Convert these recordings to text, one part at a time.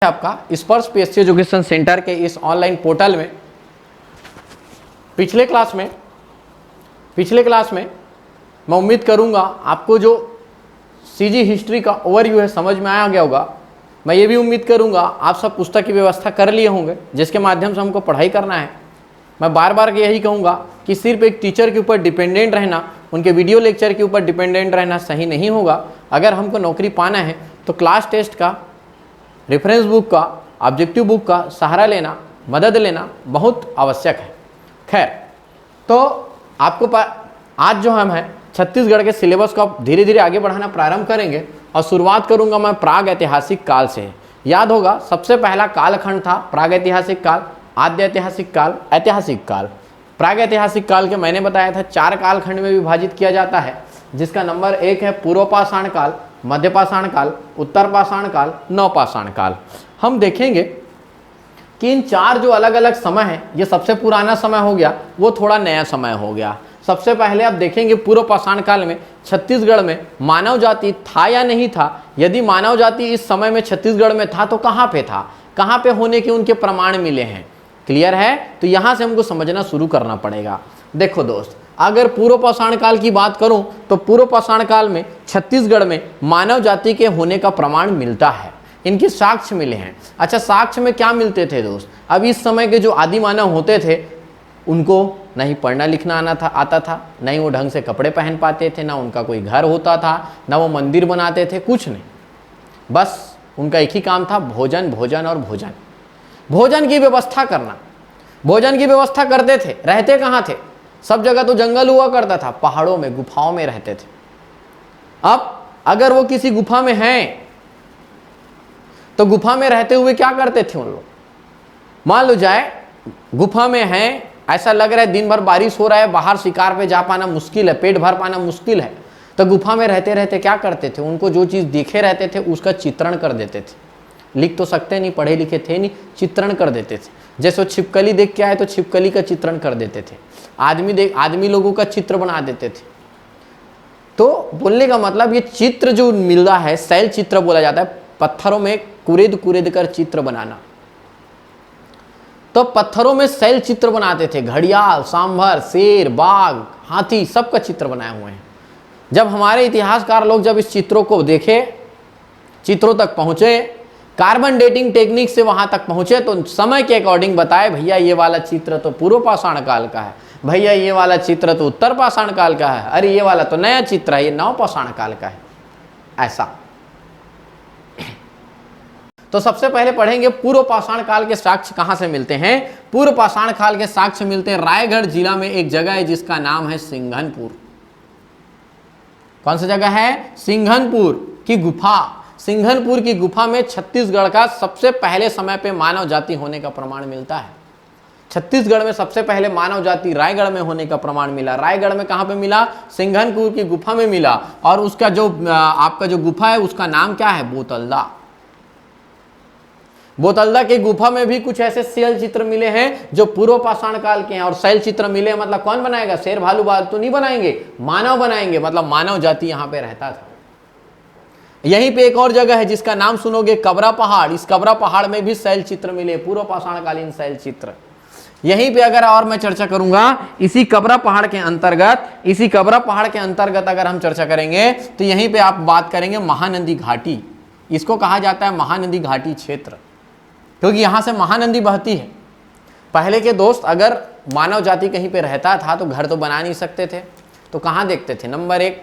आपका स्पर्श PSC education centre के इस ऑनलाइन पोर्टल में पिछले क्लास में मैं उम्मीद करूंगा आपको जो सीजी हिस्ट्री का ओवरव्यू है समझ में आ गया होगा। मैं ये भी उम्मीद करूंगा आप सब पुस्तक की व्यवस्था कर लिए होंगे जिसके माध्यम से हमको पढ़ाई करना है। मैं बार बार यही कहूँगा कि सिर्फ एक टीचर के ऊपर डिपेंडेंट रहना, उनके वीडियो लेक्चर के ऊपर डिपेंडेंट रहना सही नहीं होगा। अगर हमको नौकरी पाना है तो क्लास टेस्ट का, रेफरेंस बुक का, ऑब्जेक्टिव बुक का सहारा लेना, मदद लेना बहुत आवश्यक है। खैर, तो आपको आज जो हम हैं छत्तीसगढ़ के सिलेबस को धीरे धीरे आगे बढ़ाना प्रारंभ करेंगे और शुरुआत करूंगा मैं प्राग ऐतिहासिक काल से। याद होगा सबसे पहला कालखंड था प्राग ऐतिहासिक काल, आद्य ऐतिहासिक काल, ऐतिहासिक काल। प्राग ऐतिहासिक काल के मैंने बताया था 4 कालखंड में विभाजित किया जाता है, जिसका नंबर 1 है पूर्व पाषाण काल, मध्य पाषाण काल, उत्तर पाषाण काल, नवपाषाण काल। हम देखेंगे कि इन 4 जो अलग अलग समय है, ये सबसे पुराना समय हो गया, वो थोड़ा नया समय हो गया। सबसे पहले आप देखेंगे पूर्व पाषाण काल में छत्तीसगढ़ में मानव जाति था या नहीं था। यदि मानव जाति इस समय में छत्तीसगढ़ में था तो कहाँ पे था, कहाँ पे होने के उनके प्रमाण मिले हैं। क्लियर है? तो यहाँ से हमको समझना शुरू करना पड़ेगा। देखो दोस्त, अगर पूर्व पाषाण काल की बात करूं तो पूर्व पाषाण काल में छत्तीसगढ़ में मानव जाति के होने का प्रमाण मिलता है, इनके साक्ष्य मिले हैं। अच्छा, साक्ष्य में क्या मिलते थे दोस्त? अब इस समय के जो आदि मानव होते थे उनको नहीं पढ़ना लिखना आता था, नहीं वो ढंग से कपड़े पहन पाते थे, ना उनका कोई घर होता था, ना वो मंदिर बनाते थे, कुछ नहीं। बस उनका एक ही काम था, भोजन भोजन और भोजन। भोजन की व्यवस्था करना, भोजन की व्यवस्था करते थे। रहते कहाँ थे? सब जगह तो जंगल हुआ करता था, पहाड़ों में, गुफाओं में रहते थे। अब अगर वो किसी गुफा में हैं तो गुफा में रहते हुए क्या करते थे उन लोग? मान लो जाए गुफा में हैं, ऐसा लग रहा है दिन भर बारिश हो रहा है, बाहर शिकार पे जा पाना मुश्किल है, पेट भर पाना मुश्किल है, तो गुफा में रहते रहते क्या करते थे? उनको जो चीज़ देखे रहते थे उसका चित्रण कर देते थे। लिख तो सकते नहीं, पढ़े लिखे थे नहीं, चित्रण कर देते थे। जैसे वो छिपकली देख के आए तो छिपकली का चित्रण कर देते थे, आदमी लोगों का चित्र बना देते थे। तो बोलने का मतलब ये चित्र जो मिल रहा है, शैल चित्र बोला जाता है, पत्थरों में कुरेद कुरेद कर चित्र बनाना। तो पत्थरों में शैल चित्र बनाते थे, घड़ियाल, सांभर, शेर, बाघ, हाथी, सबका चित्र बनाए हुए हैं। जब हमारे इतिहासकार लोग जब इस चित्रों को देखे, चित्रों तक पहुंचे, कार्बन डेटिंग टेक्निक से वहां तक पहुंचे, तो समय के अकॉर्डिंग बताए भैया ये वाला चित्र तो पूर्व पाषाण काल का है, भैया ये वाला चित्र तो उत्तर पाषाण काल का है, अरे ये वाला तो नया चित्र है, ये नव पाषाण काल का है। ऐसा। तो सबसे पहले पढ़ेंगे पूर्व पाषाण काल के साक्ष्य कहां से मिलते हैं। पूर्व पाषाण काल के साक्ष्य मिलते हैं रायगढ़ जिला में, एक जगह है जिसका नाम है सिंघनपुर। कौन सा जगह है? सिंघनपुर की गुफा। सिंघनपुर की गुफा में छत्तीसगढ़ का सबसे पहले समय पे मानव जाति होने का प्रमाण मिलता है। छत्तीसगढ़ में सबसे पहले मानव जाति रायगढ़ में होने का प्रमाण मिला। रायगढ़ में कहां पे मिला? सिंघनपुर की गुफा में मिला। और उसका जो आपका जो गुफा है उसका नाम क्या है? बोतलदा। बोतलदा की गुफा में भी कुछ ऐसे शैल चित्र मिले हैं जो पूर्व पाषाण काल के हैं। और शैल चित्र मिले मतलब कौन बनाएगा? शेर भालू बाघ तो नहीं बनाएंगे, मानव बनाएंगे, मतलब मानव जाति यहां पे रहता था। यहीं पे एक और जगह है जिसका नाम सुनोगे, कबरा पहाड़। इस कबरा पहाड़ में भी शैल चित्र मिले, पूर्व पाषाण कालीन शैल चित्र। यहीं पे अगर और मैं चर्चा करूंगा, इसी कबरा पहाड़ के अंतर्गत अगर हम चर्चा करेंगे तो यहीं पे आप बात करेंगे महानंदी घाटी। इसको कहा जाता है महानंदी घाटी क्षेत्र, क्योंकि यहां से महानंदी बहती है। पहले के दोस्त, अगर मानव जाति कहीं पे रहता था तो घर तो बना नहीं सकते थे, तो कहां देखते थे? नंबर 1,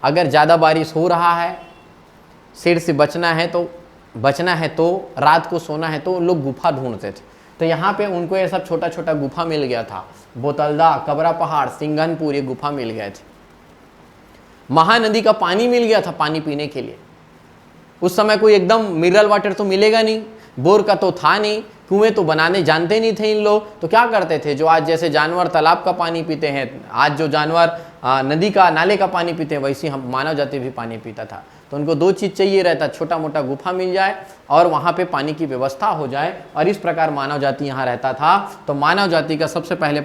अगर ज्यादा बारिश हो रहा है, शेर से बचना है तो रात को सोना है तो लोग गुफा ढूंढते थे। तो यहाँ पे उनको ये सब छोटा छोटा गुफा मिल गया था। बोतलदा, कबरा पहाड़, सिंघनपुर, ये गुफा मिल गए थे। महानदी का पानी मिल गया था पानी पीने के लिए। उस समय कोई एकदम मिनरल वाटर तो मिलेगा नहीं, बोर का तो था नहीं, कुएं तो बनाने जानते नहीं थे इन लोग। तो क्या करते थे? जो आज जैसे जानवर तालाब का पानी पीते हैं, आज जो जानवर नदी का, नाले का पानी पीते हैं, वैसे हम मानव जाति भी पानी पीता था। तो उनको दो चीज़ चाहिए रहता, छोटा मोटा गुफा मिल जाए और वहाँ पे पानी की व्यवस्था हो जाए, और इस प्रकार मानव जाति यहाँ रहता था। तो मानव जाति का सबसे पहले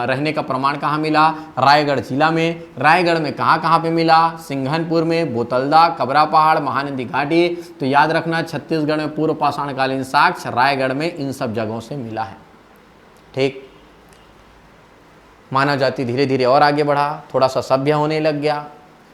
रहने का प्रमाण कहाँ मिला? रायगढ़ जिला में। रायगढ़ में कहाँ कहाँ पे मिला? सिंघनपुर में, बोतलदा, कबरा पहाड़, महानंदी घाटी। तो याद रखना, छत्तीसगढ़ में पूर्व पाषाणकालीन साक्ष्य रायगढ़ में इन सब जगहों से मिला है। ठीक, मानव जाति धीरे धीरे और आगे बढ़ा, थोड़ा सा सभ्य होने लग गया।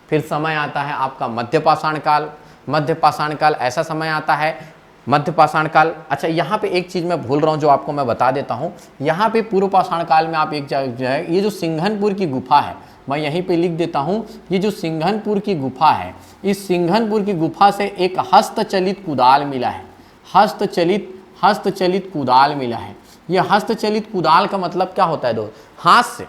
फिर समय आता है आपका मध्य पाषाण काल। मध्य पाषाण काल ऐसा समय आता है, मध्य पाषाण काल। अच्छा, यहाँ पे एक चीज़ मैं भूल रहा हूँ जो आपको मैं बता देता हूँ। यहाँ पे पूर्व पाषाण काल में आप एक जो है, ये जो सिंघनपुर की गुफा है, मैं यहीं पे लिख देता हूँ। ये जो सिंघनपुर की गुफा है, इस सिंघनपुर की गुफा से एक हस्तचलित कुदाल मिला है। हस्तचलित कुदाल मिला है। ये हस्तचलित कुदाल का मतलब क्या होता है दोस्त? हाथ से,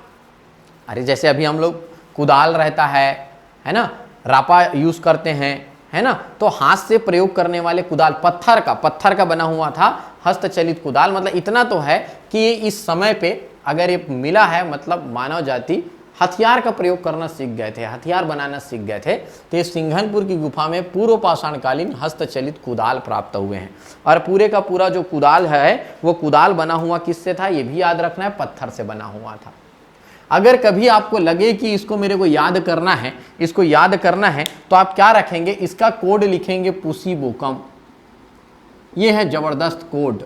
अरे जैसे अभी हम लोग कुदाल रहता है ना, रापा यूज करते हैं, है ना, तो हाथ से प्रयोग करने वाले कुदाल पत्थर का बना हुआ था हस्तचलित कुदाल। मतलब इतना तो है कि इस समय पे अगर ये मिला है, मतलब मानव जाति हथियार का प्रयोग करना सीख गए थे, हथियार बनाना सीख गए थे। तो ये सिंघनपुर की गुफा में पूर्व पाषाणकालीन हस्तचलित कुदाल प्राप्त हुए हैं। और पूरे का पूरा जो कुदाल है वो कुदाल बना हुआ किससे था? ये भी याद रखना है, पत्थर से बना हुआ था। अगर कभी आपको लगे कि इसको मेरे को याद करना है, तो आप क्या रखेंगे? इसका कोड लिखेंगे पुसी बोकम। ये है जबरदस्त कोड।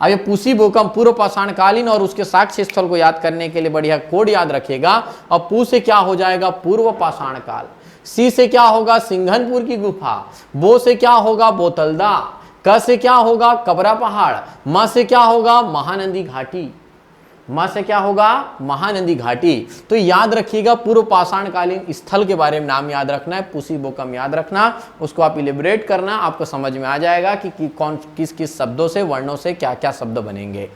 अब ये पुसी बोकम पूर्व पाषाणकालीन और उसके साक्ष्य स्थल को याद करने के लिए बढ़िया कोड याद रखेगा। और पू से क्या हो जाएगा? पूर्व पाषाण काल। सी से क्या होगा? सिंघनपुर की गुफा। बो से क्या होगा? बोतलदा। क से क्या होगा? कबरा पहाड़। म से क्या होगा? महानंदी घाटी। मां से क्या होगा? महानंदी घाटी। तो याद रखिएगा, पूर्व पाषाणकालीन स्थल के बारे में नाम याद रखना है, पुसी बोकम याद रखना, उसको आप इलेबरेट करना, आपको समझ में आ जाएगा कि कौन किस किस शब्दों से, वर्णों से क्या क्या शब्द बनेंगे।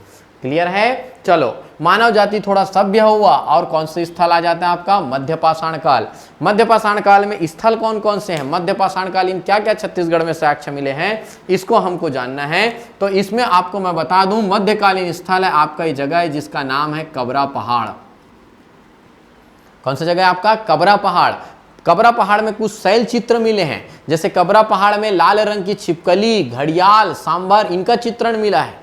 क्लियर है? चलो, मानव जाति थोड़ा सभ्य हुआ और कौन से स्थल आ जाता है आपका? मध्य पाषाण काल। मध्य पाषाण काल में स्थल कौन कौन से हैं? मध्य पाषाणकालीन क्या क्या छत्तीसगढ़ में साक्ष्य मिले हैं, इसको हमको जानना है। तो इसमें आपको मैं बता दूं, मध्यकालीन स्थल है आपका, ये जगह है जिसका नाम है कबरा पहाड़। कौन सा जगह है आपका? कबरा पहाड़। कबरा पहाड़ में कुछ शैल चित्र मिले हैं, जैसे कबरा पहाड़ में लाल रंग की छिपकली, घड़ियाल, सांभर, इनका चित्रण मिला है।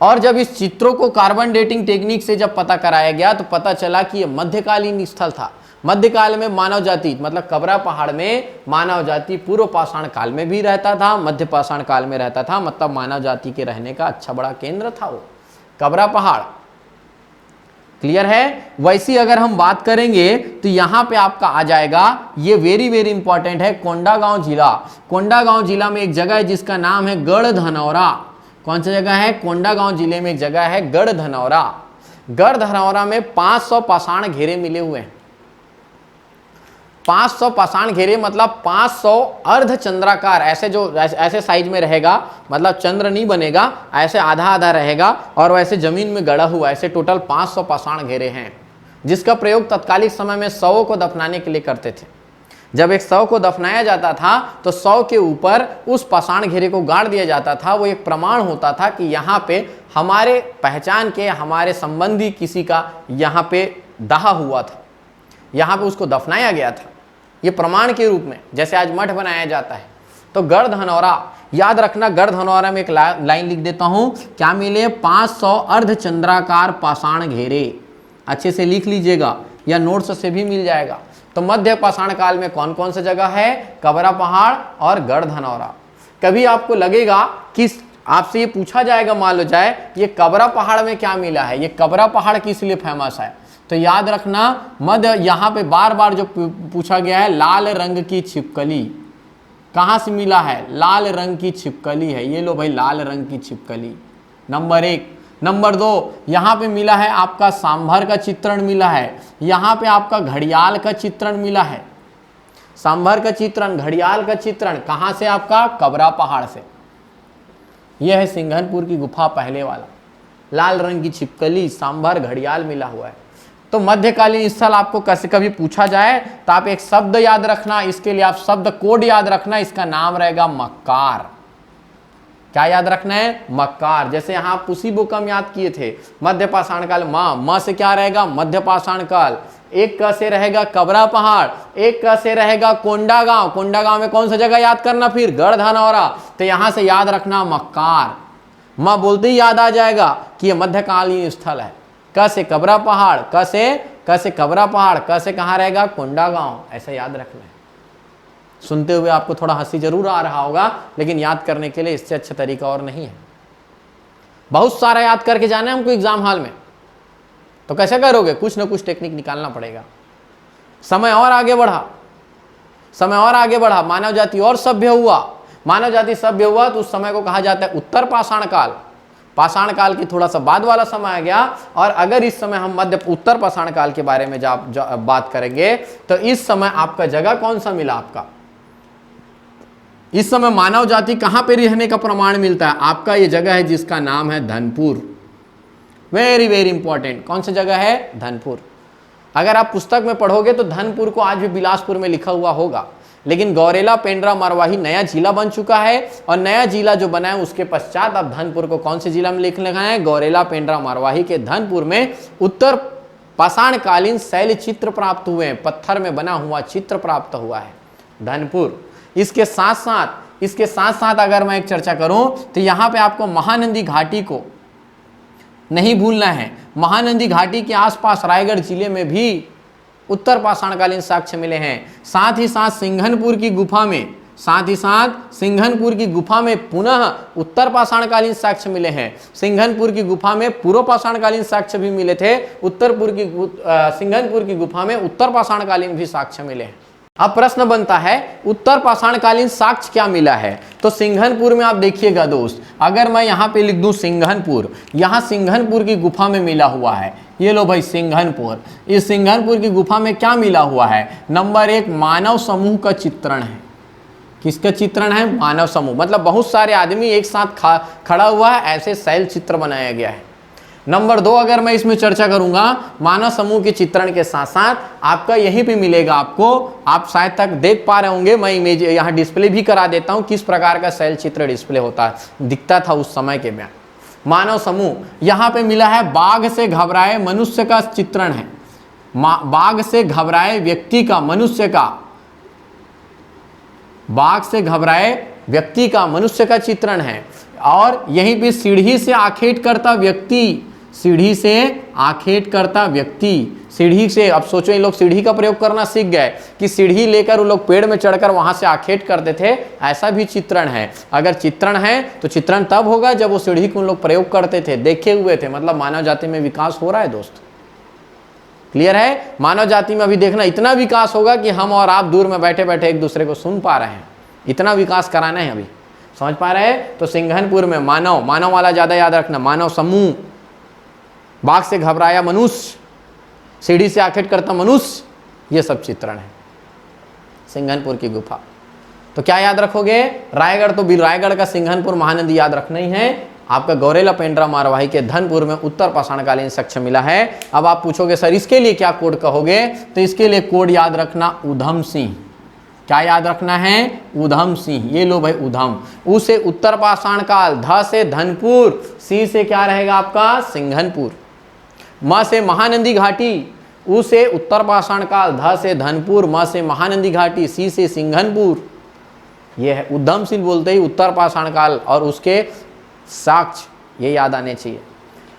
और जब इस चित्रों को कार्बन डेटिंग टेक्निक से जब पता कराया गया तो पता चला कि यह मध्यकालीन स्थल था। मध्यकाल में मानव जाति, मतलब कबरा पहाड़ में मानव जाति पूर्व पाषाण काल में भी रहता था, मध्य पाषाण काल में रहता था, मतलब मानव जाति के रहने का अच्छा बड़ा केंद्र था वो कबरा पहाड़। क्लियर है? वैसी अगर हम बात करेंगे तो यहां पे आपका आ जाएगा, ये वेरी वेरी इंपॉर्टेंट है, कोंडागांव जिला। कोंडागांव जिला में एक जगह है जिसका नाम है गढ़धनौरा। कौन सी जगह है? कोंडागांव जिले में एक जगह है गढ़धनौरा। गढ़धनौरा में 500 पाषाण घेरे मिले हुए हैं। 500 पाषाण घेरे मतलब 500 अर्धचंद्राकार, ऐसे साइज में रहेगा, मतलब चंद्र नहीं बनेगा, ऐसे आधा आधा रहेगा और वैसे जमीन में गड़ा हुआ, ऐसे टोटल 500 पाषाण घेरे हैं, जिसका प्रयोग तत्कालिक समय में शवों को दफनाने के लिए करते थे। जब एक शव को दफनाया जाता था तो शव के ऊपर उस पाषाण घेरे को गाड़ दिया जाता था। वो एक प्रमाण होता था कि यहाँ पे हमारे पहचान के, हमारे संबंधी किसी का यहाँ पे दाह हुआ था, यहाँ पे उसको दफनाया गया था, ये प्रमाण के रूप में, जैसे आज मठ बनाया जाता है। तो गढ़धनौरा याद रखना, गढ़धनौरा में एक लाइन लिख देता हूँ, क्या मिले? 500 अर्धचंद्राकार पाषाण घेरे। अच्छे से लिख लीजिएगा या नोट्स से भी मिल जाएगा। तो मध्य पाषाण काल में कौन कौन सा जगह है? कबरा पहाड़ और गढ़धनौरा। कभी आपको लगेगा कि आपसे ये पूछा जाएगा, मान लो जाए ये कबरा पहाड़ में क्या मिला है, ये कबरा पहाड़ किस लिए फेमस है, तो याद रखना मध्य, यहाँ पे बार बार जो पूछा गया है, लाल रंग की छिपकली कहाँ से मिला है? लाल रंग की छिपकली है, ये लो भाई, लाल रंग की छिपकली, नंबर 1। नंबर 2, यहाँ पे मिला है आपका सांभर का चित्रण मिला है, यहाँ पे आपका घड़ियाल का चित्रण मिला है। सांभर का चित्रण, घड़ियाल का चित्रण कहाँ से? आपका कबरा पहाड़ से। यह है सिंघनपुर की गुफा पहले वाला, लाल रंग की छिपकली, सांभर, घड़ियाल मिला हुआ है। तो मध्यकालीन स्थल आपको कैसे कभी पूछा जाए तो आप एक शब्द याद रखना, इसके लिए आप शब्द कोड याद रखना, इसका नाम रहेगा मक्कार। क्या याद रखना है? मक्कार। जैसे यहाँ पुसी बोकम याद किए थे, मध्य पाषाण काल, म से क्या रहेगा? मध्य पाषाण काल। एक क से रहेगा कबरा पहाड़, एक क से रहेगा कोंडागांव। कोंडागांव में कौन सा जगह याद करना, फिर गढ़धनौरा। तो यहां से याद रखना मक्कार, मां बोलते ही याद आ जाएगा कि यह मध्यकालीन स्थल है। क से कबरा पहाड़, क से कबरा पहाड़, क से कहां रहेगा, कोंडागांव। ऐसा याद रखना है। सुनते हुए आपको थोड़ा हंसी जरूर आ रहा होगा, लेकिन याद करने के लिए इससे अच्छा तरीका और नहीं है। बहुत सारा याद करके जाना है हमको एग्जाम हॉल में, तो कैसे करोगे, कुछ ना कुछ टेक्निक निकालना पड़ेगा। समय और आगे बढ़ा, समय और आगे बढ़ा, मानव जाति और सभ्य हुआ। मानव जाति सभ्य हुआ तो उस समय को कहा जाता है उत्तर पाषाण काल। पाषाण काल की थोड़ा सा बाद वाला समय आ गया। और अगर इस समय हम मध्य उत्तर पाषाण काल के बारे में बात करेंगे तो इस समय आपका जगह कौन सा मिला आपका, इस समय मानव जाति कहां पे रहने का प्रमाण मिलता है आपका, ये जगह है जिसका नाम है धनपुर। वेरी वेरी इंपॉर्टेंट, कौन सी जगह है, धनपुर। अगर आप पुस्तक में पढ़ोगे तो धनपुर को आज भी बिलासपुर में लिखा हुआ होगा, लेकिन गौरेला पेंड्रा मरवाही नया जिला बन चुका है। और नया जिला जो बना है उसके पश्चात अब धनपुर को कौन से जिला में लिख लगा है, गौरेला पेंड्रा मरवाही के धनपुर में उत्तर पाषाणकालीन शैल चित्र प्राप्त हुए हैं, पत्थर में बना हुआ चित्र प्राप्त हुआ है धनपुर। इसके साथ साथ अगर मैं एक चर्चा करूं तो यहां पे आपको महानंदी घाटी को नहीं भूलना है। महानंदी घाटी के आसपास रायगढ़ जिले में भी उत्तर पाषाणकालीन साक्ष्य मिले हैं। साथ ही साथ सिंघनपुर की गुफा में पुनः उत्तर पाषाणकालीन साक्ष्य मिले हैं। सिंघनपुर की गुफा में पूर्व पाषाणकालीन साक्ष्य भी मिले थे, सिंघनपुर की गुफा में उत्तर पाषाणकालीन भी साक्ष्य मिले हैं। अब प्रश्न बनता है उत्तर पाषाणकालीन साक्ष्य क्या मिला है, तो सिंघनपुर में आप देखिएगा दोस्त, अगर मैं यहाँ पे लिख दूं सिंघनपुर, यहाँ सिंघनपुर की गुफा में मिला हुआ है। ये लो भाई सिंघनपुर, इस सिंघनपुर की गुफा में क्या मिला हुआ है, नंबर 1 मानव समूह का चित्रण है। किसका चित्रण है, मानव समूह, मतलब बहुत सारे आदमी एक साथ खड़ा हुआ है, ऐसे शैल चित्र बनाया गया है। नंबर 2 अगर मैं इसमें चर्चा करूंगा मानव समूह के चित्रण के साथ साथ आपका यहीं पे मिलेगा आपको, आप शायद तक देख पा रहे होंगे, मैं इमेज यहाँ डिस्प्ले भी करा देता हूँ किस प्रकार का शैल चित्र डिस्प्ले दिखता था उस समय के में। मानव समूह यहाँ पे मिला है, बाघ से घबराए मनुष्य का चित्रण है, बाघ से घबराए व्यक्ति का, बाघ से घबराए व्यक्ति का, मनुष्य का चित्रण है। और यहीं पे सीढ़ी से आखेट करता व्यक्ति, सीढ़ी से आखेट करता व्यक्ति, सीढ़ी से, अब सोचो ये लोग सीढ़ी का प्रयोग करना सीख गए कि सीढ़ी लेकर वो लोग पेड़ में चढ़कर वहां से आखेट करते थे, ऐसा भी चित्रण है। अगर चित्रण है तो चित्रण तब होगा जब वो सीढ़ी को लोग प्रयोग करते थे, देखे हुए थे, मतलब मानव जाति में विकास हो रहा है दोस्त। क्लियर है, मानव जाति में अभी देखना इतना विकास होगा कि हम और आप दूर में बैठे बैठे एक दूसरे को सुन पा रहे हैं, इतना विकास कराना है अभी, समझ पा रहे हैं। तो सिंघनपुर में मानव वाला ज्यादा याद रखना, मानव समूह, बाघ से घबराया मनुष्य, सीढ़ी से आखेट करता मनुष्य, ये सब चित्रण है सिंघनपुर की गुफा। तो क्या याद रखोगे, रायगढ़, तो रायगढ़ का सिंघनपुर महानंदी याद रखना ही है। आपका गौरेला पेंड्रा मरवाही के धनपुर में उत्तर पाषाणकालीन साक्ष्य मिला है। अब आप पूछोगे सर इसके लिए क्या कोड कहोगे, तो इसके लिए कोड याद रखना उधम सिंह। क्या याद रखना है, उधम सिंह। ये लो भाई उधम, उ से उत्तर पाषाण काल, ध से धनपुर, सी से क्या रहेगा आपका सिंघनपुर, म से महानंदी घाटी, उ से उत्तर पाषाण काल, ध से धनपुर, म से महानंदी घाटी, सी से सिंघनपुर। ये है उधम सिंह, बोलते ही उत्तर पाषाण काल और उसके साक्ष्य ये याद आने चाहिए।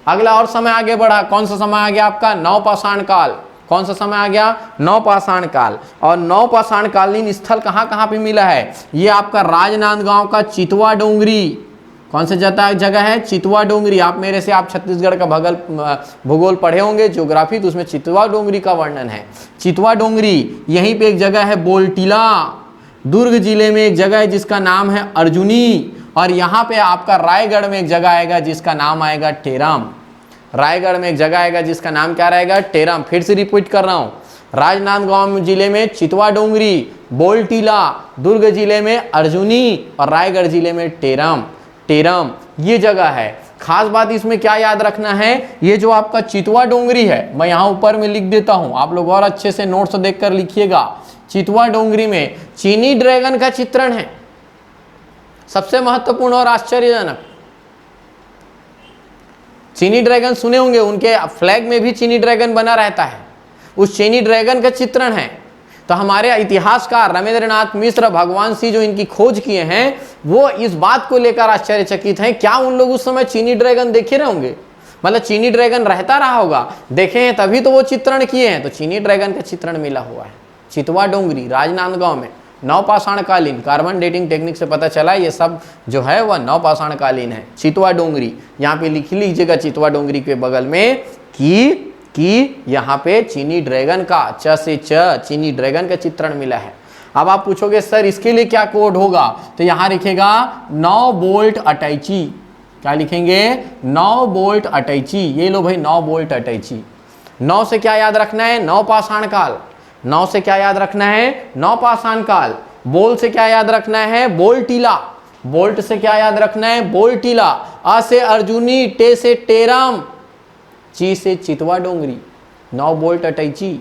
अगला और समय आगे बढ़ा, कौन सा समय आ गया आपका, नवपाषाण काल। कौन सा समय आ गया, नवपाषाण काल। और नवपाषाण कालीन स्थल कहाँ कहाँ पे मिला है, ये आपका राजनांदगांव का चितवा डोंगरी। कौन सा जगह है, चितवा डोंगरी। आप मेरे से, आप छत्तीसगढ़ का भूगोल पढ़े होंगे, ज्योग्राफी, तो उसमें चितवा डोंगरी का वर्णन है। चितवा डोंगरी, यहीं पे एक जगह है बोलटीला, दुर्ग जिले में एक जगह है जिसका नाम है अर्जुनी। और यहाँ पे आपका रायगढ़ में एक जगह आएगा जिसका नाम आएगा टेराम। रायगढ़ में एक जगह आएगा जिसका नाम क्या रहेगा, टेराम। फिर से रिपीट कर रहा हूँ, राजनांदगांव जिले में चितवा डोंगरी, बोलटीला, दुर्ग जिले में अर्जुनी और रायगढ़ जिले में टेराम। टेराम ये जगह है। खास बात इसमें क्या याद रखना है, ये जो आपका चितवा डोंगरी है, मैं यहाँ ऊपर में लिख देता हूँ, आप लोग और अच्छे से नोट्स देखकर लिखिएगा। चितवा डोंगरी में चीनी ड्रैगन का चित्रण है, सबसे महत्वपूर्ण और आश्चर्यजनक। चीनी ड्रैगन सुने होंगे, उनके फ्लैग में भी चीनी ड्रैगन बना रहता है। उस चीनी ड्रैगन का चित्रण है। तो हमारे इतिहासकार रमेंद्रनाथ मिश्र, भगवान सिंह जो इनकी खोज किए हैं, वो इस बात को लेकर आश्चर्यचकित हैं, क्या उन लोग उस समय चीनी ड्रैगन देखे रहे होंगे, मतलब चीनी ड्रैगन रहता रहा होगा, देखे हैं तभी तो वो चित्रण किए हैं। तो चीनी ड्रैगन का चित्रण मिला हुआ है चितवा डोंगरी राजनांदगांव में, नवपाषाणकालीन, कार्बन डेटिंग टेक्निक से पता चला ये सब जो है वह नवपाषाणकालीन है। चितवा डोंगरी, यहाँ पे लिख लीजिएगा चितवा डोंगरी के बगल में कि यहाँ पे चीनी ड्रैगन का च से च चीनी ड्रैगन का चित्रण मिला है। अब आप पूछोगे सर इसके लिए क्या कोड होगा, तो यहाँ लिखेगा 9 बोल्ट अटैची। क्या लिखेंगे? 9 बोल्ट अटैची। ये लो भाई 9 बोल्ट अटैची। 9 से क्या याद रखना है? नवपाषाण काल। 9 से क्या याद रखना है? नवपाषाण काल। बोल से क्या याद रखना है? बोल्टीला। बोल्ट से क्या याद रखना है? बोल्टीला। अ से अर्जुनी, टे से टेराम, ची से चितवा डोंगरी। 9 बोल्ट अटैची,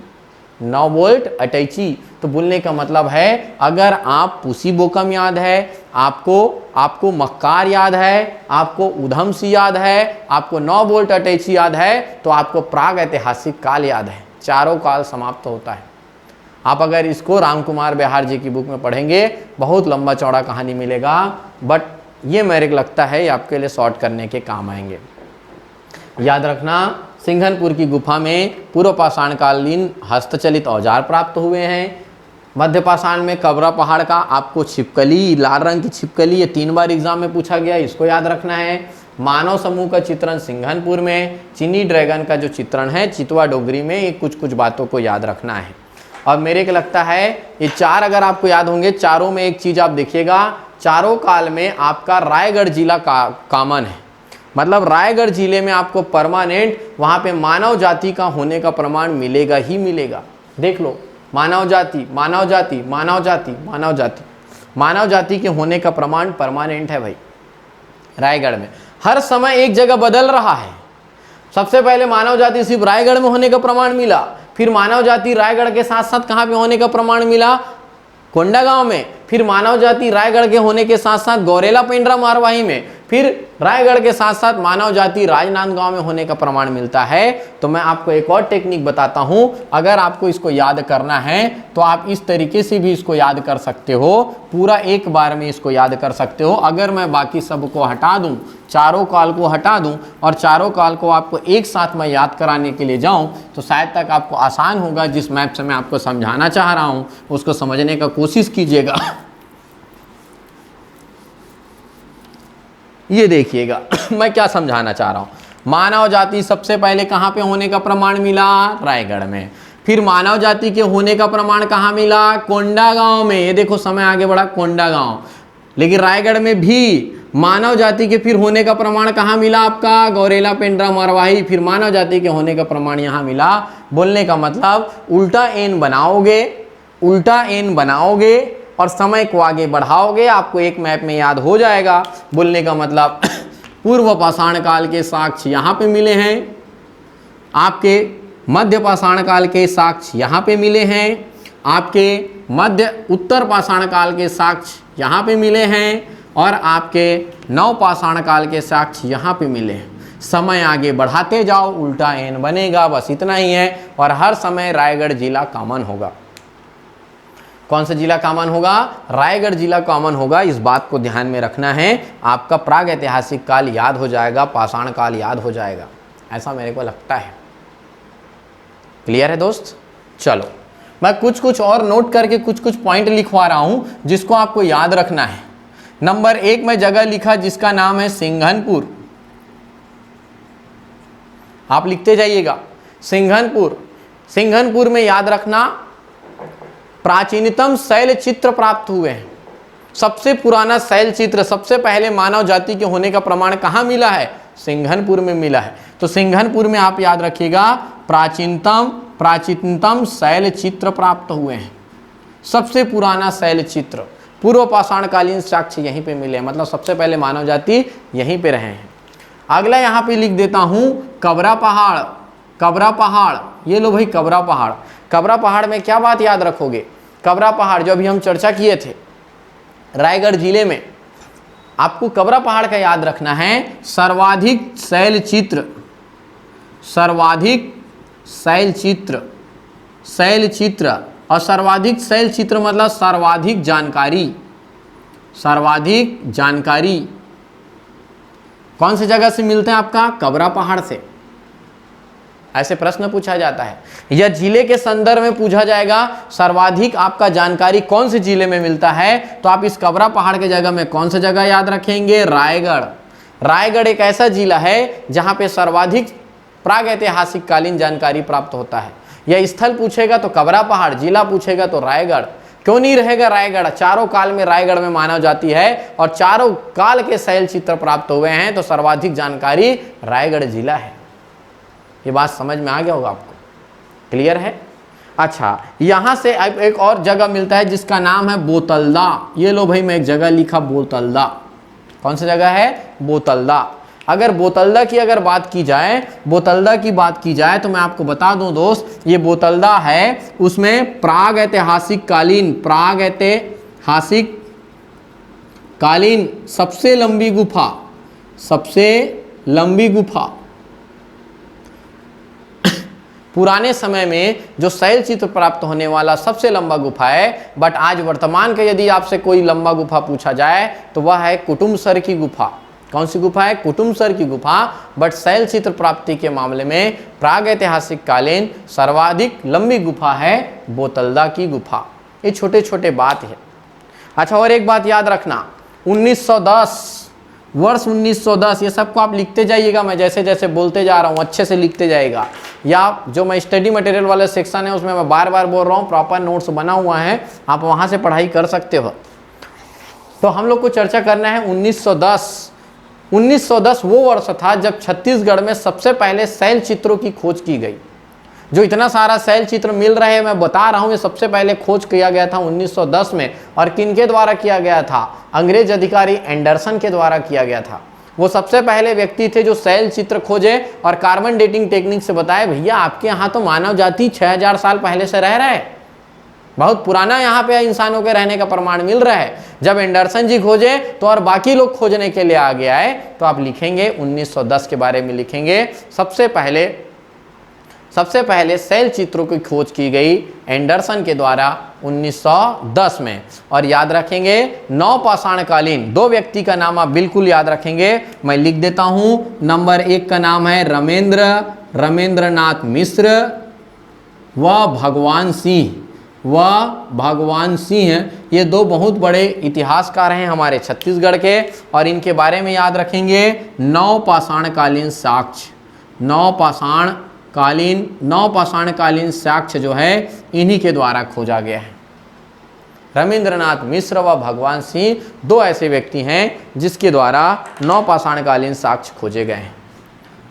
9 बोल्ट अटैची। तो बोलने का मतलब है अगर आप पुसी बोकम याद है, आपको मक्कार याद है, आपको उधम सिंह याद है, आपको 9 बोल्ट अटैची याद है, तो आपको प्राग ऐतिहासिक काल याद है। चारों काल समाप्त होता है। आप अगर इसको राम कुमार बिहार जी की बुक में पढ़ेंगे बहुत लंबा चौड़ा कहानी मिलेगा, बट ये मेरे को लगता है आपके लिए शॉर्ट करने के काम आएंगे। याद रखना सिंघनपुर की गुफा में पूर्व पाषाणकालीन हस्तचलित औजार प्राप्त हुए हैं। मध्य पाषाण में कबरा पहाड़ का आपको छिपकली, लाल रंग की छिपकली, ये 3 बार एग्जाम में पूछा गया, इसको याद रखना है। मानव समूह का चित्रण सिंघनपुर में, चीनी ड्रैगन का जो चित्रण है चितवा डोंगरी में, ये कुछ बातों को याद रखना है। और मेरे को लगता है ये 4 अगर आपको याद होंगे, चारों में एक चीज़ आप देखिएगा, चारों काल में आपका रायगढ़ जिला कॉमन है। मतलब रायगढ़ जिले में आपको परमानेंट वहाँ पे मानव जाति का होने का प्रमाण मिलेगा ही मिलेगा। देख लो, मानव जाति मानव जाति मानव जाति मानव जाति, मानव जाति के होने का प्रमाण परमानेंट है भाई रायगढ़ में। हर समय एक जगह बदल रहा है। सबसे पहले मानव जाति सिर्फ रायगढ़ में होने का प्रमाण मिला, फिर मानव जाति रायगढ़ के साथ साथ कहाँ पे होने का प्रमाण मिला? कोंडागांव में। फिर मानव जाति रायगढ़ के होने के साथ साथ गौरेला पेंड्रा मारवाही में, फिर रायगढ़ के साथ साथ मानव जाति राजनांदगांव में होने का प्रमाण मिलता है। तो मैं आपको एक और टेक्निक बताता हूं, अगर आपको इसको याद करना है तो आप इस तरीके से भी इसको याद कर सकते हो, पूरा एक बार में इसको याद कर सकते हो। अगर मैं बाकी सब को हटा दूं, चारों काल को हटा दूं और चारों काल को आपको एक साथ में याद कराने के लिए जाऊं, तो शायद तक आपको आसान होगा। जिस मैप से मैं आपको समझाना चाह रहा हूं उसको समझने का कोशिश कीजिएगा। ये देखिएगा मैं क्या समझाना चाह रहा हूं। मानव जाति सबसे पहले कहां पे होने का प्रमाण मिला? रायगढ़ में। फिर मानव जाति के होने का प्रमाण कहां मिला? कोंडागांव में। ये देखो समय आगे बढ़ा, कोंडागांव। लेकिन रायगढ़ में भी मानव जाति के फिर होने का प्रमाण कहां मिला आपका? गौरेला पेंड्रा मारवाही। फिर मानव जाति के होने का प्रमाण यहां मिला। बोलने का मतलब उल्टा एन बनाओगे, उल्टा एन बनाओगे और समय को आगे बढ़ाओगे, आपको एक मैप में याद हो जाएगा। बोलने का मतलब पूर्व पाषाण काल के साक्ष्य यहाँ पे मिले हैं, आपके मध्य पाषाण काल के साक्ष्य यहाँ पे मिले हैं, आपके मध्य उत्तर पाषाण काल के साक्ष्य यहाँ पे मिले हैं और आपके नव पाषाण काल के साक्ष्य यहाँ पे मिले हैं। समय आगे बढ़ाते जाओ, उल्टा एन बनेगा, बस इतना ही है। और हर समय रायगढ़ जिला कॉमन होगा। कौन सा जिला कॉमन होगा? रायगढ़ जिला कॉमन होगा। इस बात को ध्यान में रखना है। आपका प्राग ऐतिहासिक काल याद हो जाएगा, पाषाण काल याद हो जाएगा, ऐसा मेरे को लगता है। क्लियर है दोस्त? चलो मैं कुछ और नोट करके कुछ पॉइंट लिखवा रहा हूं जिसको आपको याद रखना है। नंबर 1 में जगह लिखा जिसका नाम है सिंघनपुर। आप लिखते जाइएगा सिंघनपुर। सिंघनपुर में याद रखना प्राचीनतम शैल चित्र प्राप्त हुए हैं। सबसे पुराना शैल चित्र, सबसे पहले मानव जाति के होने का प्रमाण कहाँ मिला है? सिंघनपुर में मिला है। तो सिंघनपुर में आप याद रखिएगा प्राचीनतम शैल चित्र प्राप्त हुए हैं। सबसे पुराना शैल चित्र, पूर्व पाषाणकालीन साक्ष्य यहीं पे मिले हैं, मतलब सबसे पहले मानव जाति यहीं पे रहे हैं। अगला यहाँ पे लिख देता हूँ कबरा पहाड़। कबरा पहाड़, ये लो भाई कबरा पहाड़। कबरा पहाड़ में क्या बात याद रखोगे? कबरा पहाड़ जो अभी हम चर्चा किए थे रायगढ़ जिले में, आपको कबरा पहाड़ का याद रखना है सर्वाधिक शैल चित्र, सर्वाधिक शैल चित्र शैल चित्र, और सर्वाधिक शैल चित्र मतलब सर्वाधिक जानकारी। सर्वाधिक जानकारी कौन सी जगह से मिलते हैं आपका? कबरा पहाड़ से। ऐसे प्रश्न पूछा जाता है, या जिले के संदर्भ में पूछा जाएगा सर्वाधिक आपका जानकारी कौन से जिले में मिलता है, तो आप इस कबरा पहाड़ के जगह में कौन सा जगह याद रखेंगे? रायगढ़। रायगढ़ एक ऐसा जिला है जहां पे सर्वाधिक प्राग ऐतिहासिक कालीन जानकारी प्राप्त होता है। या स्थल पूछेगा तो कबरा पहाड़, जिला पूछेगा तो रायगढ़। क्यों नहीं रहेगा रायगढ़? चारों काल में रायगढ़ में मानव जाती है और चारों काल के शैल चित्र प्राप्त हुए हैं, तो सर्वाधिक जानकारी रायगढ़ जिला है। ये बात समझ में आ गया होगा आपको, क्लियर है? अच्छा, यहां से एक और जगह मिलता है जिसका नाम है बोतलदा। ये लो भाई, मैं एक जगह लिखा बोतलदा। कौन सी जगह है? बोतलदा। अगर बोतलदा की अगर बात की जाए, बोतलदा की बात की जाए तो मैं आपको बता दूं दोस्त, ये बोतलदा है, उसमें प्राग ऐतिहासिक कालीन, प्राग ऐतिहासिक कालीन सबसे लंबी गुफा, सबसे लंबी गुफा पुराने समय में जो शैल चित्र प्राप्त होने वाला सबसे लंबा गुफा है। बट आज वर्तमान का यदि आपसे कोई लंबा गुफा पूछा जाए तो वह है कुटुम्बसर की गुफा। कौन सी गुफा है? कुटुम्बसर की गुफा। बट शैल चित्र प्राप्ति के मामले में प्राग ऐतिहासिक कालीन सर्वाधिक लंबी गुफा है बोतलदा की गुफा। ये छोटे छोटे बात है। अच्छा, और एक बात याद रखना, 1910 वर्ष 1910, ये सबको आप लिखते जाइएगा। मैं जैसे जैसे बोलते जा रहा हूँ अच्छे से लिखते जाएगा, या जो मैं स्टडी मटेरियल वाले सेक्शन है उसमें मैं बार बार बोल रहा हूँ, प्रॉपर नोट्स बना हुआ है, आप वहाँ से पढ़ाई कर सकते हो। तो हम लोग को चर्चा करना है 1910। 1910 वो वर्ष था जब छत्तीसगढ़ में सबसे पहले शैल चित्रों की खोज की गई। जो इतना सारा शैल चित्र मिल रहे हैं, मैं बता रहा हूँ, ये सबसे पहले खोज किया गया था 1910 में। और किनके द्वारा किया गया था? अंग्रेज अधिकारी एंडरसन के द्वारा किया गया था। वो सबसे पहले व्यक्ति थे जो शैल चित्र खोजे और कार्बन डेटिंग टेक्निक से बताए, भैया आपके यहाँ तो मानव जाति 6000 साल पहले से रह रहा है, बहुत पुराना यहाँ पे इंसानों के रहने का प्रमाण मिल रहा है। जब एंडरसन जी खोजे तो और बाकी लोग खोजने के लिए आ गया है, तो आप लिखेंगे 1910 के बारे में लिखेंगे। सबसे पहले शैल चित्रों की खोज की गई एंडरसन के द्वारा 1910 में। और याद रखेंगे नवपाषाणकालीन, दो व्यक्ति का नाम आप बिल्कुल याद रखेंगे, मैं लिख देता हूं। नंबर 1 का नाम है रमेंद्रनाथ मिश्र व भगवान सिंह। ये दो बहुत बड़े इतिहासकार हैं हमारे छत्तीसगढ़ के, और इनके बारे में याद रखेंगे नवपाषाणकालीन साक्ष्य। नवपाषाणकालीन साक्ष्य जो है इन्हीं के द्वारा खोजा गया है। रमेंद्रनाथ मिश्र व भगवान सिंह दो ऐसे व्यक्ति हैं जिसके द्वारा नवपाषाणकालीन साक्ष्य खोजे गए हैं।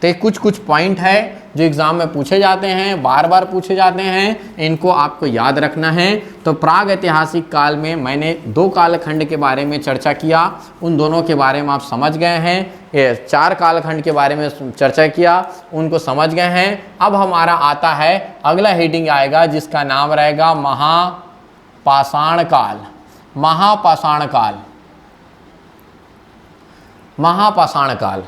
तो कुछ पॉइंट है जो एग्जाम में पूछे जाते हैं, बार बार पूछे जाते हैं, इनको आपको याद रखना है। तो प्राग ऐतिहासिक काल में मैंने 2 कालखंड के बारे में चर्चा किया, उन दोनों के बारे में आप समझ गए हैं। ये 4 कालखंड के बारे में चर्चा किया, उनको समझ गए हैं। अब हमारा आता है अगला हेडिंग आएगा जिसका नाम रहेगा महापाषाण काल।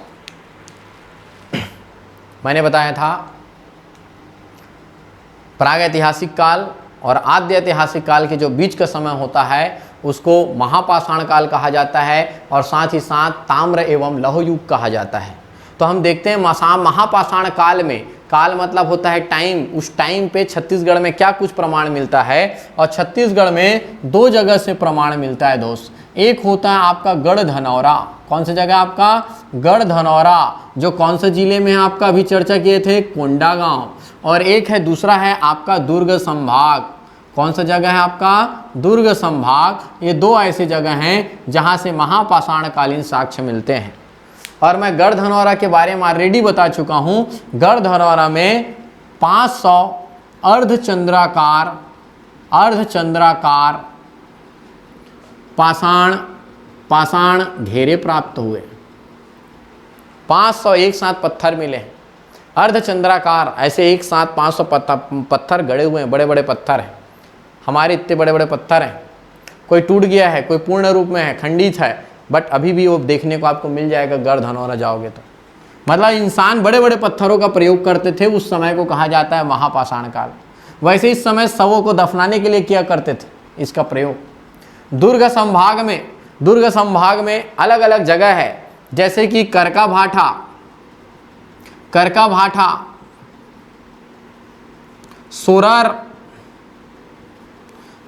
मैंने बताया था प्राग ऐतिहासिक काल और आद्य ऐतिहासिक काल के जो बीच का समय होता है उसको महापाषाण काल कहा जाता है, और साथ ही साथ ताम्र एवं लौह युग कहा जाता है। तो हम देखते हैं महापाषाण काल में, काल मतलब होता है टाइम, उस टाइम पे छत्तीसगढ़ में क्या कुछ प्रमाण मिलता है। और छत्तीसगढ़ में 2 जगह से प्रमाण मिलता है दोस्त। एक होता है आपका गढ़धनौरा। कौन सी जगह? आपका गढ़धनौरा, जो कौन से जिले में है आपका, अभी चर्चा किए थे, कोंडागांव। और एक है दूसरा है आपका दुर्ग संभाग। कौन सा जगह है आपका? दुर्ग संभाग। ये 2 ऐसी जगह हैं जहां से महापाषाणकालीन साक्ष्य मिलते हैं। और मैं गढ़धनौरा के बारे में ऑलरेडी बता चुका हूं। गढ़धनौरा में 500 अर्धचंद्राकार पाषाण घेरे प्राप्त हुए। 500 एक साथ पत्थर मिले, अर्धचंद्राकार, ऐसे एक साथ 500 पत्थर गड़े हुए हैं, बड़े बड़े पत्थर हैं। हमारे इतने बड़े बड़े पत्थर हैं, कोई टूट गया है, कोई पूर्ण रूप में है, खंडित है, बट अभी भी वो देखने को आपको मिल जाएगा गढ़धनौरा जाओगे तो। मतलब इंसान बड़े बड़े पत्थरों का प्रयोग करते थे, उस समय को कहा जाता है महापाषाण काल। वैसे इस समय शवों को दफनाने के लिए किया करते थे इसका प्रयोग। दुर्ग संभाग में अलग अलग जगह है, जैसे कि करका भाठा, सोरर,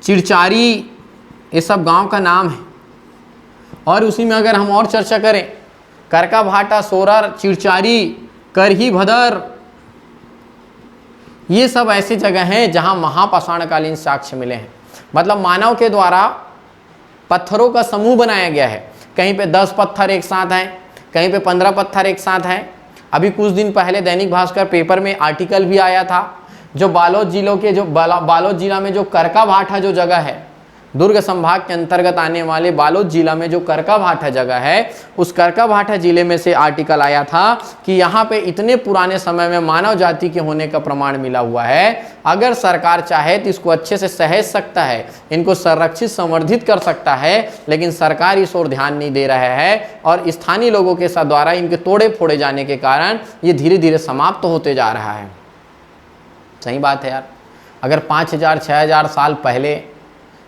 चिड़चारी, ये सब गांव का नाम है। और उसी में अगर हम और चर्चा करें, करका भाठा, सोरर, चिड़चारी, करही भदर, ये सब ऐसी जगह हैं जहां महापाषाणकालीन साक्ष्य मिले हैं। मतलब मानव के द्वारा पत्थरों का समूह बनाया गया है। कहीं पे 10 पत्थर एक साथ हैं, कहीं पे 15 पत्थर एक साथ हैं। अभी कुछ दिन पहले दैनिक भास्कर पेपर में आर्टिकल भी आया था, जो बालोद जिला में जो करका भाठा जो जगह है, दुर्ग संभाग के अंतर्गत आने वाले बालोद जिला में जो करका भाठा जगह है, उस करका भाठा जिले में से आर्टिकल आया था कि यहाँ पे इतने पुराने समय में मानव जाति के होने का प्रमाण मिला हुआ है। अगर सरकार चाहे तो इसको अच्छे से सहेज सकता है, इनको संरक्षित संवर्धित कर सकता है, लेकिन सरकार इस ओर ध्यान नहीं दे रहा है और स्थानीय लोगों के साथ द्वारा इनके तोड़े फोड़े जाने के कारण ये धीरे धीरे समाप्त होते जा रहा है। सही बात है यार। अगर 5000-6000 साल पहले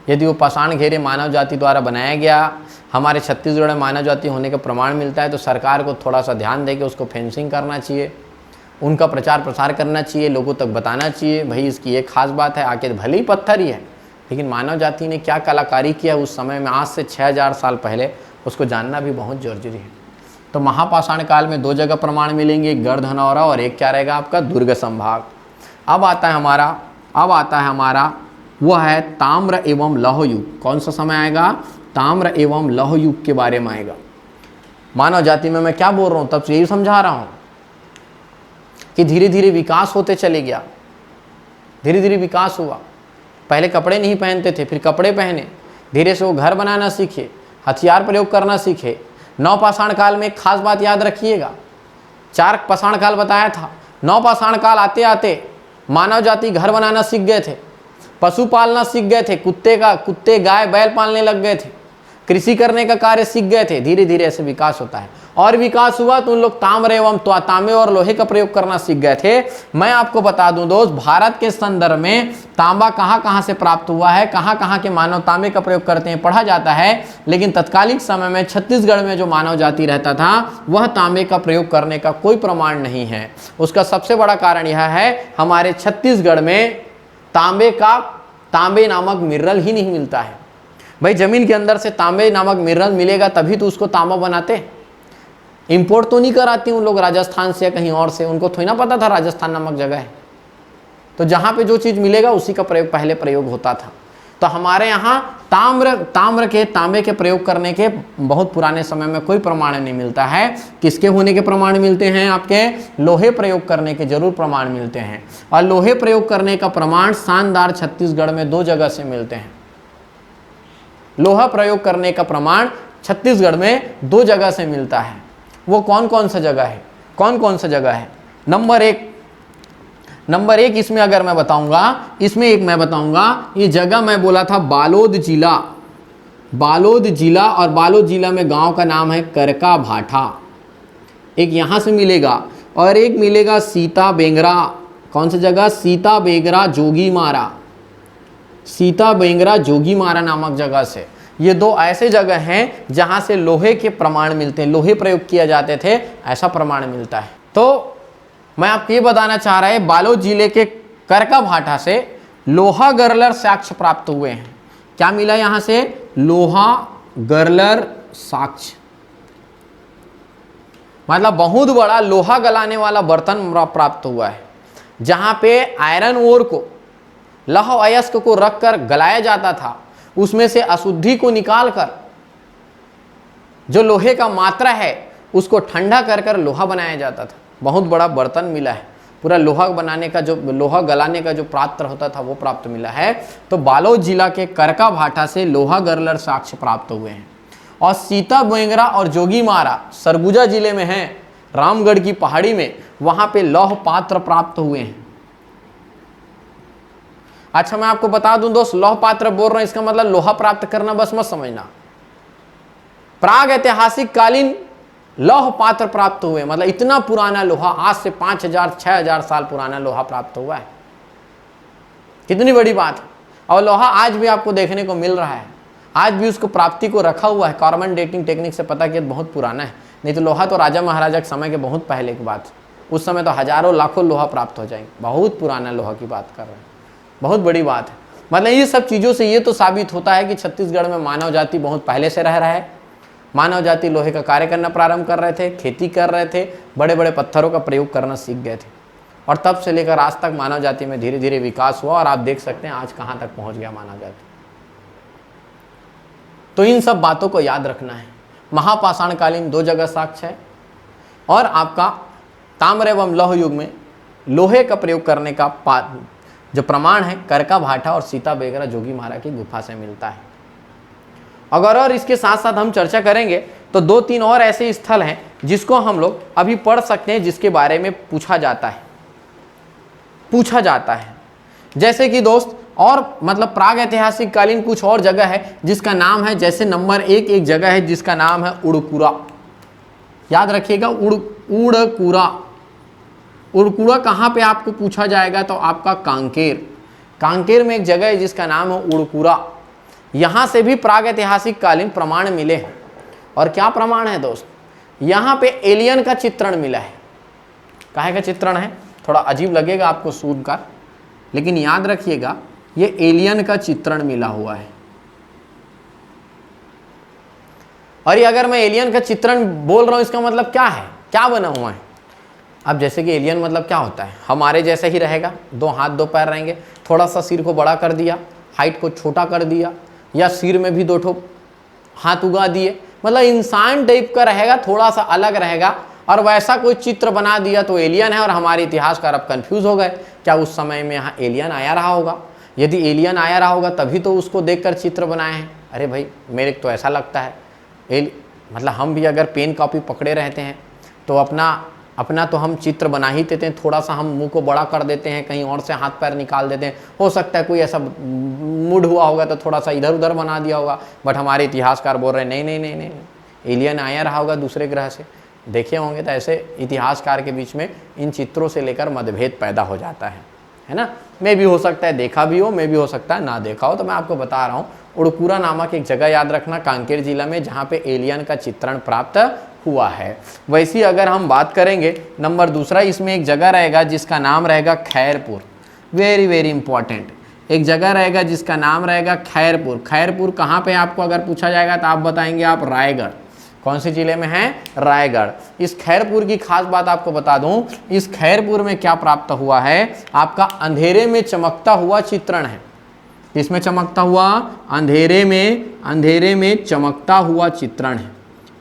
यदि वो पाषाण घेरे मानव जाति द्वारा बनाया गया, हमारे छत्तीसगढ़ में मानव जाति होने का प्रमाण मिलता है, तो सरकार को थोड़ा सा ध्यान दे के उसको फेंसिंग करना चाहिए, उनका प्रचार प्रसार करना चाहिए, लोगों तक बताना चाहिए भाई इसकी ये खास बात है। आके भले ही पत्थर ही है, लेकिन मानव जाति ने क्या कलाकारी किया उस समय में, आज से 6000 साल पहले, उसको जानना भी बहुत जरूरी है। तो महापाषाण काल में 2 जगह प्रमाण मिलेंगे, एक गढ़धनौरा और एक क्या रहेगा आपका दुर्ग संभाग। अब आता है हमारा वह है ताम्र एवं लौह युग। कौन सा समय आएगा? ताम्र एवं लौह युग के बारे में आएगा। मानव जाति में मैं क्या बोल रहा हूँ, तब से यही समझा रहा हूँ कि धीरे धीरे विकास होते चले गया, धीरे धीरे विकास हुआ। पहले कपड़े नहीं पहनते थे, फिर कपड़े पहने, धीरे से वो घर बनाना सीखे, हथियार प्रयोग करना सीखे। 9 पाषाण काल में एक खास बात याद रखिएगा, 4 पाषाण काल बताया था, 9 पाषाण काल आते आते मानव जाति घर बनाना सीख गए थे, पशु पालना सीख गए थे, कुत्ते गाय बैल पालने लग गए थे, कृषि करने का कार्य सीख गए थे। धीरे धीरे ऐसे विकास होता है, और विकास हुआ तो उन लोग तांबे और लोहे का प्रयोग करना सीख गए थे। मैं आपको बता दूं दोस्त, भारत के संदर्भ में तांबा कहां कहां से प्राप्त हुआ है, कहां कहां के मानव तांबे का प्रयोग करते हैं पढ़ा जाता है, लेकिन तत्कालिक समय में छत्तीसगढ़ में जो मानव जाति रहता था वह तांबे का प्रयोग करने का कोई प्रमाण नहीं है। उसका सबसे बड़ा कारण यह है, हमारे छत्तीसगढ़ में तांबे नामक मिनरल ही नहीं मिलता है। भाई जमीन के अंदर से तांबे नामक मिनरल मिलेगा तभी तो उसको तांबा बनाते। इंपोर्ट तो नहीं कराती उन लोग राजस्थान से या कहीं और से, उनको थोड़ी ना पता था राजस्थान नामक जगह है। तो जहां पे जो चीज मिलेगा उसी का पहले प्रयोग होता था। तो हमारे यहाँ तांबे के प्रयोग करने के बहुत पुराने समय में कोई प्रमाण नहीं मिलता है। किसके होने के प्रमाण मिलते हैं? आपके लोहे प्रयोग करने के जरूर प्रमाण मिलते हैं। और लोहे प्रयोग करने का प्रमाण शानदार छत्तीसगढ़ में 2 जगह से मिलते हैं। लोहा प्रयोग करने का प्रमाण छत्तीसगढ़ में 2 जगह से मिलता है। वो कौन कौन सा जगह है? नंबर एक इसमें अगर मैं बताऊंगा, ये जगह मैं बोला था बालोद जिला, और बालोद जिला में गांव का नाम है करका भाठा। एक यहां से मिलेगा और एक मिलेगा सीता बेंगरा। कौन सी जगह? सीता बेंगरा जोगीमारा नामक जगह से। ये 2 ऐसे जगह हैं जहां से लोहे के प्रमाण मिलते हैं, लोहे प्रयोग किया जाते थे, ऐसा प्रमाण मिलता है। तो मैं आपको ये बताना चाह रहा है, बालोद जिले के करका भाठा से लोहा गरलर साक्ष्य प्राप्त हुए हैं। क्या मिला यहां से? लोहा गरलर साक्ष्य, मतलब बहुत बड़ा लोहा गलाने वाला बर्तन प्राप्त हुआ है, जहां पे आयरन ओर को, लौह अयस्क को रखकर गलाया जाता था। उसमें से अशुद्धि को निकालकर जो लोहे का मात्रा है उसको ठंडा कर लोहा बनाया जाता था। बहुत बड़ा बर्तन मिला है, पूरा लोहा बनाने का, जो लोहा गलाने का जो पात्र होता था वो प्राप्त मिला है। तो बालोद जिला के करका भाठा से लोहा गरलर साक्ष्य प्राप्त हुए हैं। और सीता बेंगरा और जोगीमारा सरगुजा जिले में है, रामगढ़ की पहाड़ी में, वहां पे लौह पात्र प्राप्त हुए हैं। अच्छा मैं आपको बता दूं दोस्त, लौह पात्र बोल रहा हूं, इसका मतलब लोहा प्राप्त करना बस मत समझना। प्राग ऐतिहासिक कालीन लौह पात्र प्राप्त हुए, मतलब इतना पुराना लोहा, आज से 5000-6000 साल पुराना लोहा प्राप्त हुआ है। कितनी बड़ी बात है। और लोहा आज भी आपको देखने को मिल रहा है, आज भी उसको प्राप्ति को रखा हुआ है। कार्बन डेटिंग टेक्निक से पता किया बहुत पुराना है, नहीं तो लोहा तो राजा महाराजा के समय के बहुत पहले की बात। उस समय तो हजारों लाखों लोहा प्राप्त हो जाएंगे, बहुत पुराना लोहा की बात कर रहे हैं, बहुत बड़ी बात है। मतलब ये सब चीज़ों से ये तो साबित होता है कि छत्तीसगढ़ में मानव जाति बहुत पहले से रह रहा है। मानव जाति लोहे का कार्य करना प्रारंभ कर रहे थे, खेती कर रहे थे, बड़े बड़े पत्थरों का प्रयोग करना सीख गए थे, और तब से लेकर आज तक मानव जाति में धीरे धीरे विकास हुआ। और आप देख सकते हैं आज कहाँ तक पहुँच गया मानव जाति। तो इन सब बातों को याद रखना है। महापाषाणकालीन 2 जगह साक्ष्य है, और आपका ताम्र एवं लौह युग में लोहे का प्रयोग करने का जो प्रमाण है करका भाटा और सीता बेगरा जोगी महाराज की गुफा से मिलता है। अगर और इसके साथ साथ हम चर्चा करेंगे तो 2-3 और ऐसे स्थल हैं जिसको हम लोग अभी पढ़ सकते हैं, जिसके बारे में पूछा जाता है। जैसे कि दोस्त, और मतलब प्राग ऐतिहासिक कालीन कुछ और जगह है जिसका नाम है, जैसे नंबर 1 एक जगह है जिसका नाम है उड़कुरा। याद रखिएगा, उड़कुरा। उड़कुरा कहाँ पे आपको पूछा जाएगा तो आपका कांकेर में एक जगह है जिसका नाम है उड़कुरा। यहाँ से भी प्राग ऐतिहासिक कालीन प्रमाण मिले हैं। और क्या प्रमाण है दोस्त, यहाँ पे एलियन का चित्रण मिला है। काहे का चित्रण है, थोड़ा अजीब लगेगा आपको सुनकर, लेकिन याद रखिएगा ये एलियन का चित्रण मिला हुआ है। और ये अगर मैं एलियन का चित्रण बोल रहा हूं, इसका मतलब क्या है, क्या बना हुआ है। अब जैसे कि एलियन मतलब क्या होता है, हमारे जैसा ही रहेगा, 2 हाथ 2 पैर रहेंगे, थोड़ा सा सिर को बड़ा कर दिया, हाइट को छोटा कर दिया, या सिर में भी 2 ठो हाथ उगा दिए, मतलब इंसान टाइप का रहेगा, थोड़ा सा अलग रहेगा, और वैसा कोई चित्र बना दिया तो एलियन है। और हमारे इतिहासकार अब कंफ्यूज हो गए, क्या उस समय में यहाँ एलियन आया रहा होगा? यदि एलियन आया रहा होगा तभी तो उसको देखकर चित्र बनाए हैं। अरे भाई, मेरे तो ऐसा लगता है मतलब हम भी अगर पेन कॉपी पकड़े रहते हैं तो अपना तो हम चित्र बना ही देते हैं, थोड़ा सा हम मुंह को बड़ा कर देते हैं, कहीं और से हाथ पैर निकाल देते हैं। हो सकता है कोई ऐसा मूड हुआ होगा तो थोड़ा सा इधर उधर बना दिया होगा, बट हमारे इतिहासकार बोल रहे हैं नहीं, एलियन आया रहा होगा दूसरे ग्रह से। देखे होंगे तो ऐसे इतिहासकार के बीच में इन चित्रों से लेकर मतभेद पैदा हो जाता है ना। मैं भी हो सकता है देखा भी हो, मैं भी हो सकता है ना देखा हो। तो मैं आपको बता रहा हूँ, उड़कुरा नामक एक जगह याद रखना कांकेर जिला में, जहाँ पे एलियन का चित्रण प्राप्त हुआ है। वैसी अगर हम बात करेंगे नंबर 2, इसमें एक जगह रहेगा जिसका नाम रहेगा खैरपुर। वेरी इंपॉर्टेंट एक जगह रहेगा जिसका नाम रहेगा खैरपुर। खैरपुर कहाँ पे आपको अगर पूछा जाएगा तो आप बताएंगे आप रायगढ़। कौन से जिले में है? रायगढ़। इस खैरपुर की खास बात आपको बता दूं, इस खैरपुर में क्या प्राप्त हुआ है, आपका अंधेरे में चमकता हुआ चित्रण है। इसमें चमकता हुआ, अंधेरे में चमकता हुआ चित्रण है।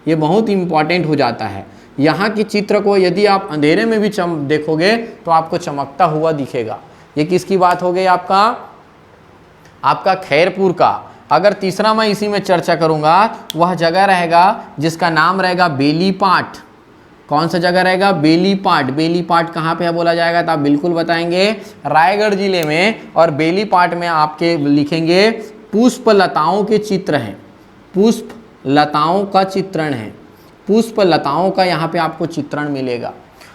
ये बहुत इंपॉर्टेंट हो जाता है। यहाँ की चित्र को यदि आप अंधेरे में भी देखोगे तो आपको चमकता हुआ दिखेगा। ये किसकी बात हो गई? आपका खैरपुर का। अगर तीसरा मैं इसी में चर्चा करूंगा, वह जगह रहेगा जिसका नाम रहेगा बेलीपाट। कौन सा जगह रहेगा? बेलीपाट। बेलीपाट कहाँ पे है बोला जाएगा तो आप बिल्कुल बताएंगे रायगढ़ जिले में। और बेलीपाट में आपके लिखेंगे पुष्प लताओं के चित्र हैं, पुष्प लताओं का चित्रण है, पुष्प लताओं का यहाँ पे आपको चित्रण मिलेगा।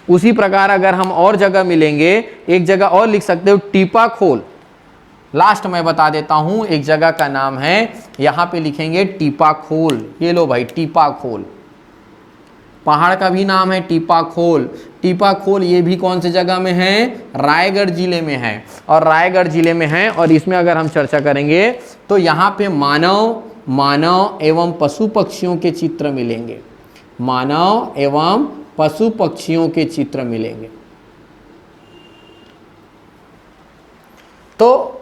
उसी प्रकार अगर हम और जगह मिलेंगे, एक जगह और लिख सकते हो टीपाखोल। लास्ट में बता देता हूं, एक जगह का नाम है, यहां पे लिखेंगे टीपाखोल। ये लो भाई, टीपाखोल पहाड़ का भी नाम है टीपाखोल। टीपाखोल ये भी कौन से जगह में है? रायगढ़ जिले में है। और रायगढ़ जिले में है, और इसमें अगर हम चर्चा करेंगे तो यहाँ पे मानव एवं पशु पक्षियों के चित्र मिलेंगे। मानव एवं पशु पक्षियों के चित्र मिलेंगे। तो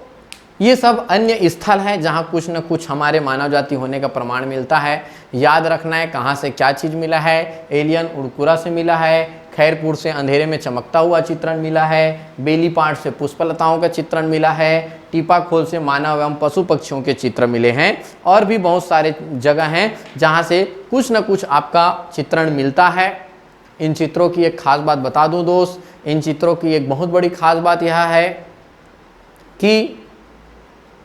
ये सब अन्य स्थल है जहाँ कुछ न कुछ हमारे मानव जाति होने का प्रमाण मिलता है। याद रखना है कहाँ से क्या चीज़ मिला है। एलियन उड़कुरा से मिला है, खैरपुर से अंधेरे में चमकता हुआ चित्रण मिला है, बेलीपाट से पुष्पलताओं का चित्रण मिला है, टीपाखोल से मानव एवं पशु पक्षियों के चित्र मिले हैं। और भी बहुत सारे जगह हैं जहाँ से कुछ न कुछ आपका चित्रण मिलता है। इन चित्रों की एक खास बात बता दूँ दोस्त, इन चित्रों की एक बहुत बड़ी खास बात यह है कि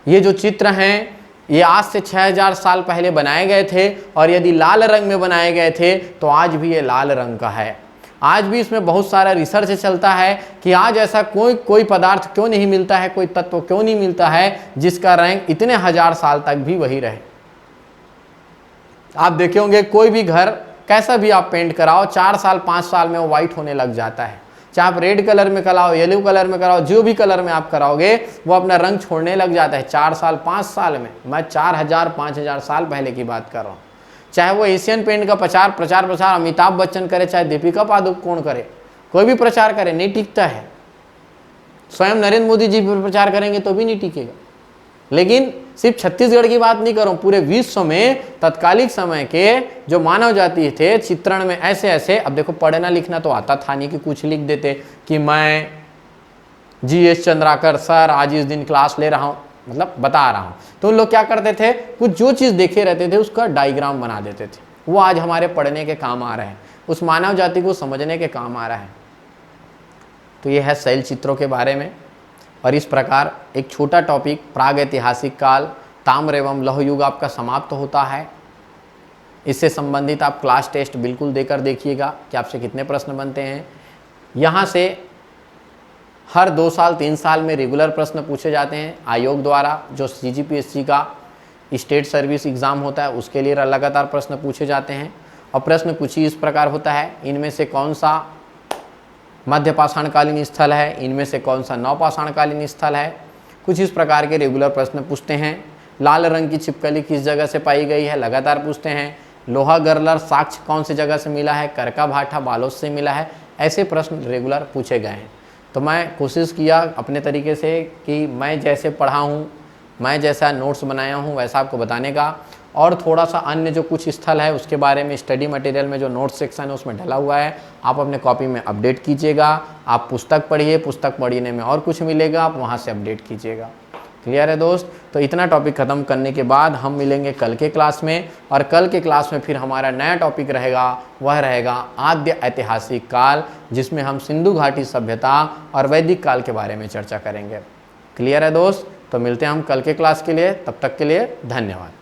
ये जो चित्र हैं ये आज से 6000 साल पहले बनाए गए थे, और यदि लाल रंग में बनाए गए थे तो आज भी ये लाल रंग का है। आज भी इसमें बहुत सारा रिसर्च चलता है कि आज ऐसा कोई पदार्थ क्यों नहीं मिलता है, कोई तत्व क्यों नहीं मिलता है जिसका रैंक इतने हजार साल तक भी वही रहे। आप देखे होंगे कोई भी घर कैसा भी आप पेंट कराओ, 4 साल 5 साल में वो व्हाइट होने लग जाता है। चाहे आप रेड कलर में कराओ, येलो कलर में कराओ, जो भी कलर में आप कराओगे वो अपना रंग छोड़ने लग जाता है 4 साल 5 साल में। मैं 4000 5000 साल पहले की बात कर रहा हूँ। चाहे वो एशियन पेंट का प्रचार अमिताभ बच्चन करे, चाहे दीपिका पादुकोण करे, कोई भी प्रचार करे, नहीं टिकता है। स्वयं नरेंद्र मोदी जी भी प्रचार करेंगे तो भी नहीं टिकेगा। लेकिन सिर्फ छत्तीसगढ़ की बात नहीं करूं, पूरे विश्व में तत्कालिक समय के जो मानव जाति थे चित्रण में ऐसे ऐसे, अब देखो पढ़ना लिखना तो आता था नहीं कि कुछ लिख देते कि मैं GS चंद्राकर सर आज इस दिन क्लास ले रहा हूं, मतलब बता रहा हूं। तो उन लोग क्या करते थे, कुछ जो चीज़ देखे रहते थे उसका डायग्राम बना देते थे। वो आज हमारे पढ़ने के काम आ रहे हैं, उस मानव जाति को समझने के काम आ रहा है। तो ये है शैल चित्रों के बारे में। और इस प्रकार एक छोटा टॉपिक प्राग ऐतिहासिक काल, ताम्र एवं लौह युग आपका समाप्त होता है। इससे संबंधित आप क्लास टेस्ट बिल्कुल देकर देखिएगा कि आपसे कितने प्रश्न बनते हैं। यहाँ से हर 2 साल 3 साल में रेगुलर प्रश्न पूछे जाते हैं आयोग द्वारा। जो CGPSC का स्टेट सर्विस एग्ज़ाम होता है उसके लिए लगातार प्रश्न पूछे जाते हैं। और प्रश्न कुछ ही इस प्रकार होता है, इनमें से कौन सा मध्य पाषाणकालीन स्थल है, इनमें से कौन सा नवपाषाणकालीन स्थल है। कुछ इस प्रकार के रेगुलर प्रश्न पूछते हैं। लाल रंग की छिपकली किस जगह से पाई गई है, लगातार पूछते हैं। लोहा गर्लर साक्ष्य कौन सी जगह से मिला है, करका भाठा बालोद से मिला है। ऐसे प्रश्न रेगुलर पूछे गए हैं। तो मैं कोशिश किया अपने तरीके से कि मैं जैसे पढ़ा हूँ, मैं जैसा नोट्स बनाया हूँ वैसा आपको बताने का। और थोड़ा सा अन्य जो कुछ स्थल है उसके बारे में स्टडी मटेरियल में जो नोट्स सेक्शन है उसमें डला हुआ है, आप अपने कॉपी में अपडेट कीजिएगा। आप पुस्तक पढ़िए, पुस्तक पढ़ने में और कुछ मिलेगा, आप वहाँ से अपडेट कीजिएगा। क्लियर है दोस्त? तो इतना टॉपिक ख़त्म करने के बाद हम मिलेंगे कल के क्लास में। और कल के क्लास में फिर हमारा नया टॉपिक रहेगा, वह रहेगा आद्य ऐतिहासिक काल, जिसमें हम सिंधु घाटी सभ्यता और वैदिक काल के बारे में चर्चा करेंगे। क्लियर है दोस्त? तो मिलते हैं हम कल के क्लास के लिए, तब तक के लिए धन्यवाद।